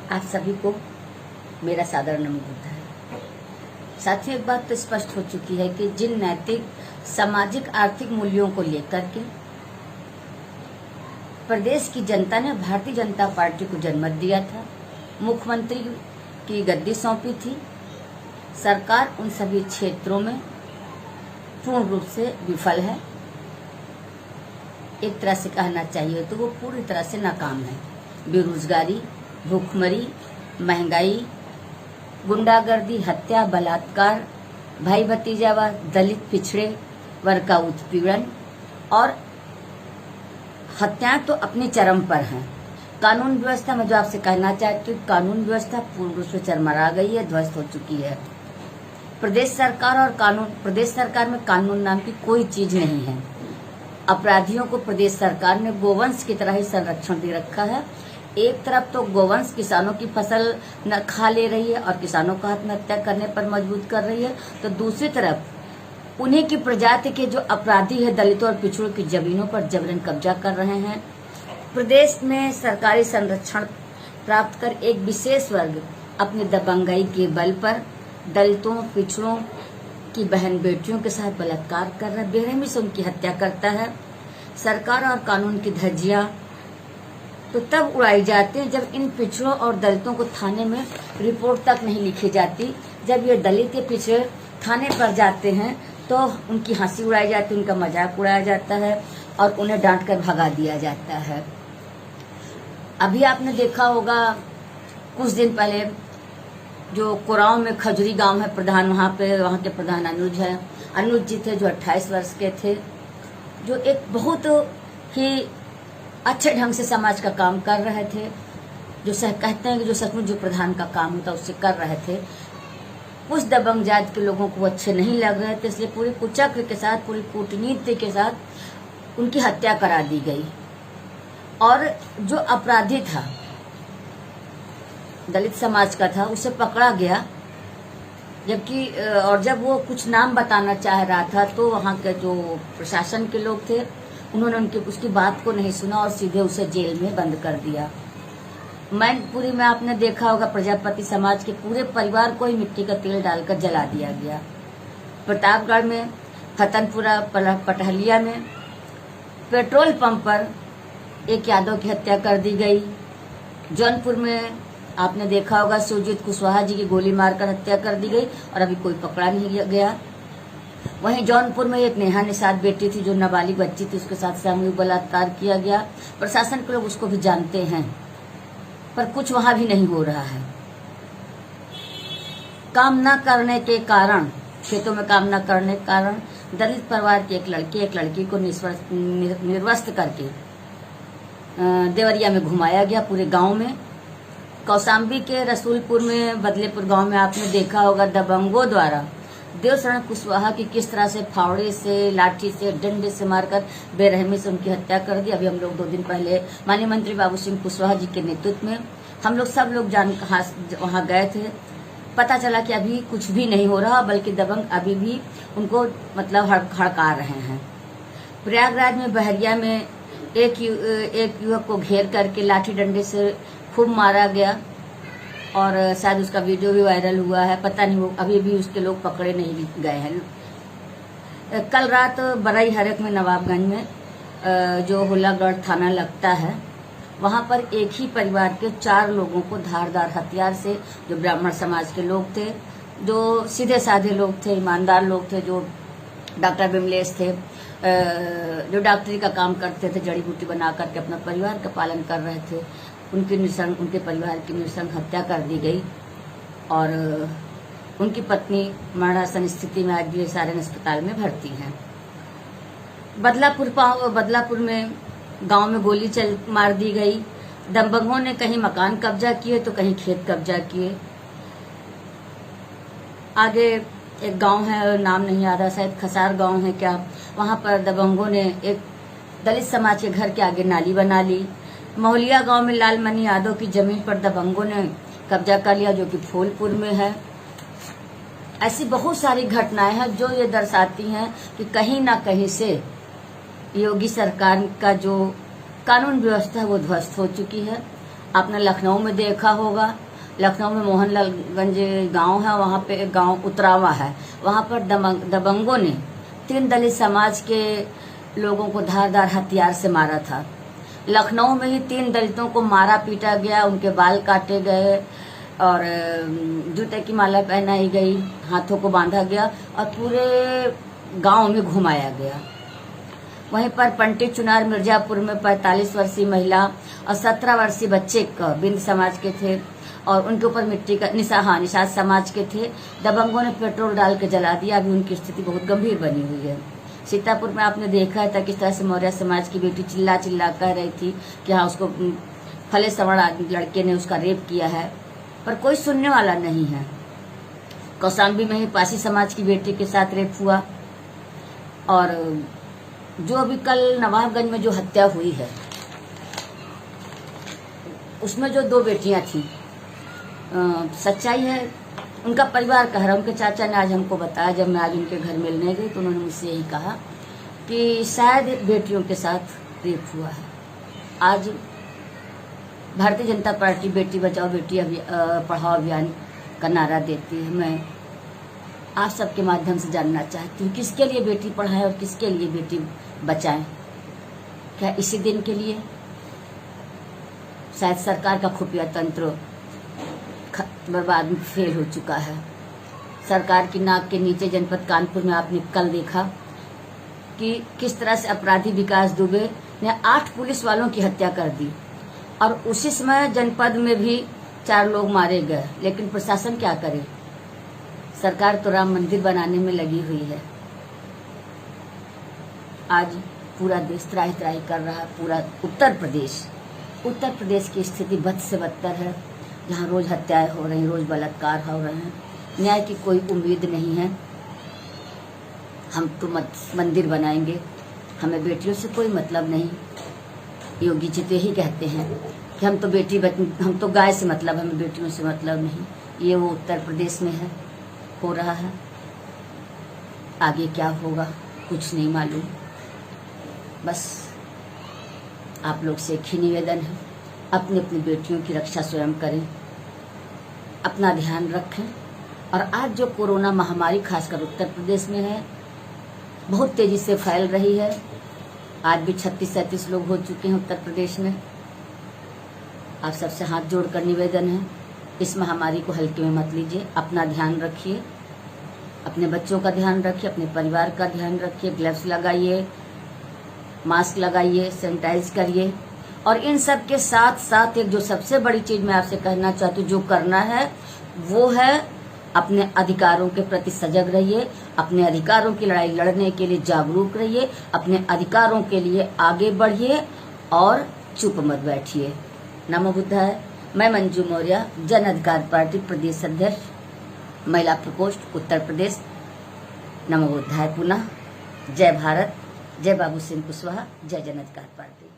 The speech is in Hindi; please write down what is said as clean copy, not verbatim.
आप सभी को मेरा सादर नमन है। साथियों, एक बात तो स्पष्ट हो चुकी है कि जिन नैतिक, सामाजिक, आर्थिक मूल्यों को लेकर के प्रदेश की जनता ने भारतीय जनता पार्टी को जनमत दिया था, मुख्यमंत्री की गद्दी सौंपी थी, सरकार उन सभी क्षेत्रों में पूर्ण रूप से विफल है। एक तरह से कहना चाहिए तो वो पूरी तरह से नाकाम है। बेरोजगारी, भूखमरी, महंगाई, गुंडागर्दी, हत्या, बलात्कार, भाई भतीजावाद, दलित पिछड़े वर्ग का उत्पीड़न और हत्याएं तो अपनी चरम पर हैं। कानून व्यवस्था में जो आपसे कहना चाहती हूँ, कानून व्यवस्था पूर्ण रूप से चरमरा गई है, ध्वस्त हो चुकी है। प्रदेश सरकार में कानून नाम की कोई चीज नहीं है। अपराधियों को प्रदेश सरकार ने गोवंश की तरह ही संरक्षण दे रखा है। एक तरफ तो गोवंश किसानों की फसल न खा ले रही है और किसानों को आत्महत्या करने पर मजबूर कर रही है, तो दूसरी तरफ उन्हीं की प्रजाति के जो अपराधी है दलितों और पिछड़ों की जमीनों पर जबरन कब्जा कर रहे हैं। प्रदेश में सरकारी संरक्षण प्राप्त कर एक विशेष वर्ग अपनी दबंगई के बल पर दलितों, पिछड़ों की बहन बेटियों के साथ बलात्कार कर रहा है, बेरहमी से उनकी हत्या करता है। सरकार और कानून की धज्जियां तो तब उड़ाई जाती है जब इन पिछड़ों और दलितों को थाने में रिपोर्ट तक नहीं लिखी जाती। जब ये दलित या पिछड़े थाने पर जाते हैं तो उनकी हंसी उड़ाई जाती है, उनका मजाक उड़ाया जाता है और उन्हें डांट कर भगा दिया जाता है। अभी आपने देखा होगा कुछ दिन पहले जो कोराव में खजुरी गांव है, प्रधान वहाँ के प्रधान अनुज जी थे, जो 28 वर्ष के थे, जो एक बहुत ही अच्छे ढंग से समाज का काम कर रहे थे, जो कहते हैं कि जो सचमुच जो प्रधान का काम होता उससे कर रहे थे। कुछ दबंग जात के लोगों को अच्छे नहीं लग रहे थे, इसलिए पूरे कुचक्र के साथ, पूरी कूटनीति के साथ उनकी हत्या करा दी गई। और जो अपराधी था दलित समाज का था, उसे पकड़ा गया, जबकि और जब वो कुछ नाम बताना चाह रहा था तो वहाँ के जो प्रशासन के लोग थे उन्होंने उसकी बात को नहीं सुना और सीधे उसे जेल में बंद कर दिया। मैनपुरी में आपने देखा होगा प्रजापति समाज के पूरे परिवार को ही मिट्टी का तेल डालकर जला दिया गया। प्रतापगढ़ में, फतनपुरा, पटहलिया में पेट्रोल पंप पर एक यादव की हत्या कर दी गई। जौनपुर में आपने देखा होगा सुरजीत कुशवाहा जी की गोली मारकर हत्या कर दी गई और अभी कोई पकड़ा नहीं गया। वहीं जौनपुर में एक नेहा निषाद बेटी थी जो नाबालिग बच्ची थी, उसके साथ सामूहिक बलात्कार किया गया। प्रशासन के लोग उसको भी जानते हैं, पर कुछ वहां भी नहीं हो रहा है। काम न करने के कारण, खेतों में काम न करने के कारण दलित परिवार की एक लड़की को निर्वस्त्र करके देवरिया में घुमाया गया पूरे गांव में। कौशाम्बी के रसूलपुर में, बदलेपुर गांव में आपने देखा होगा दबंगों द्वारा देवशरण कुशवाहा की किस तरह से फावड़े से, लाठी से, डंडे से मारकर बेरहमी से उनकी हत्या कर दी। अभी हम लोग 2 दिन पहले माननीय मंत्री बाबू सिंह कुशवाहा जी के नेतृत्व में हम लोग सब लोग वहां गए थे। पता चला कि अभी कुछ भी नहीं हो रहा, बल्कि दबंग अभी भी उनको मतलब हड़का रहे हैं। प्रयागराज में, बहरिया में एक युवक को घेर करके लाठी डंडे से खूब मारा गया और शायद उसका वीडियो भी वायरल हुआ है। पता नहीं, वो अभी भी उसके लोग पकड़े नहीं गए हैं। कल रात बरई हरक में, नवाबगंज में जो हुलागढ़ थाना लगता है, वहां पर एक ही परिवार के 4 लोगों को धारदार हथियार से, जो ब्राह्मण समाज के लोग थे, जो सीधे साधे लोग थे, ईमानदार लोग थे, जो डॉक्टर बिमलेश थे, जो डॉक्टरी का काम करते थे, जड़ी बूटी बना करके अपना परिवार का पालन कर रहे थे, उनके परिवार की नृशंस हत्या कर दी गई और उनकी पत्नी मरणासन स्थिति में आज भी सारण अस्पताल में भर्ती हैं। बदलापुर में गांव में गोली मार दी गई। दबंगों ने कहीं मकान कब्जा किए तो कहीं खेत कब्जा किए। आगे एक गांव है, नाम नहीं आ रहा, शायद खसार गांव है क्या, वहां पर दबंगों ने एक दलित समाज के घर के आगे नाली बना ली। महुलिया गांव में लालमणि यादव की जमीन पर दबंगों ने कब्जा कर लिया, जो कि फूलपुर में है। ऐसी बहुत सारी घटनाएं हैं जो ये दर्शाती हैं कि कहीं ना कहीं से योगी सरकार का जो कानून व्यवस्था है वो ध्वस्त हो चुकी है आपने लखनऊ में देखा होगा, लखनऊ में मोहनलालगंज गांव है, वहां पे गांव उतरावा है, वहां पर दबंगों ने 3 दलित समाज के लोगों को धारदार हथियार से मारा था। लखनऊ में ही 3 दलितों को मारा पीटा गया, उनके बाल काटे गए और जूते की माला पहनाई गई, हाथों को बांधा गया और पूरे गांव में घुमाया गया। वहीं पर पंडित चुनार मिर्जापुर में 45 वर्षीय महिला और 17 वर्षीय बच्चे बिंद समाज के थे और उनके ऊपर मिट्टी का निषाद समाज के थे। दबंगों ने पेट्रोल डाल के जला दिया। अभी उनकी स्थिति बहुत गंभीर बनी हुई है। सीतापुर में आपने देखा था किस तरह से मौर्य समाज की बेटी चिल्ला चिल्ला कह रही थी कि हाँ उसको फले सवर्ण लड़के ने उसका रेप किया है, पर कोई सुनने वाला नहीं है। कौशाम्बी में ही पासी समाज की बेटी के साथ रेप हुआ और जो अभी कल नवाबगंज में जो हत्या हुई है उसमें जो 2 बेटियां थी, सच्चाई है उनका परिवार कह रहा, उनके चाचा ने आज हमको बताया, जब मैं आज उनके घर मिलने गई तो उन्होंने मुझसे यही कहा कि शायद बेटियों के साथ रेप हुआ है। आज भारतीय जनता पार्टी बेटी बचाओ बेटी पढ़ाओ अभियान का नारा देती है। मैं आप सबके माध्यम से जानना चाहती हूँ किसके लिए बेटी पढ़ाएं और किसके लिए बेटी बचाएं? क्या इसी दिन के लिए? शायद सरकार का खुफिया तंत्र बर्बाद फेल हो चुका है। सरकार की नाक के नीचे जनपद कानपुर में आपने कल देखा कि किस तरह से अपराधी विकास दुबे ने 8 पुलिस वालों की हत्या कर दी और उसी समय जनपद में भी 4 लोग मारे गए। लेकिन प्रशासन क्या करे? सरकार तो राम मंदिर बनाने में लगी हुई है। आज पूरा देश त्राही त्राही कर रहा है। पूरा उत्तर प्रदेश की स्थिति बद से बदतर है, जहाँ रोज हत्याएं हो रही, रोज बलात्कार हो रहे हैं। न्याय की कोई उम्मीद नहीं है। हम तो मंदिर बनाएंगे, हमें बेटियों से कोई मतलब नहीं। योगी जी तो यही कहते हैं कि हम तो गाय से मतलब, हमें बेटियों से मतलब नहीं। ये वो उत्तर प्रदेश में है, हो रहा है। आगे क्या होगा कुछ नहीं मालूम। बस आप लोग से एक ही निवेदन है, अपनी अपनी बेटियों की रक्षा स्वयं करें, अपना ध्यान रखें। और आज जो कोरोना महामारी खासकर उत्तर प्रदेश में है, बहुत तेजी से फैल रही है। आज भी 36-37 लोग हो चुके हैं उत्तर प्रदेश में। आप सबसे हाथ जोड़कर निवेदन है, इस महामारी को हल्के में मत लीजिए। अपना ध्यान रखिए, अपने बच्चों का ध्यान रखिए, अपने परिवार का ध्यान रखिए। ग्लव्स लगाइए, मास्क लगाइए, सैनिटाइज करिए। और इन सब के साथ साथ एक जो सबसे बड़ी चीज मैं आपसे कहना चाहती हूँ, जो करना है वो है अपने अधिकारों के प्रति सजग रहिए, अपने अधिकारों की लड़ाई लड़ने के लिए जागरूक रहिए, अपने अधिकारों के लिए आगे बढ़िए और चुप मत बैठिए। नमो बुद्धाय। मैं मंजू मौर्य, जन अधिकार पार्टी प्रदेश अध्यक्ष, महिला प्रकोष्ठ उत्तर प्रदेश। नमो बुद्धाय। पुनः जय भारत, जय बाबू सिंह कुशवाहा, जय जन अधिकार पार्टी।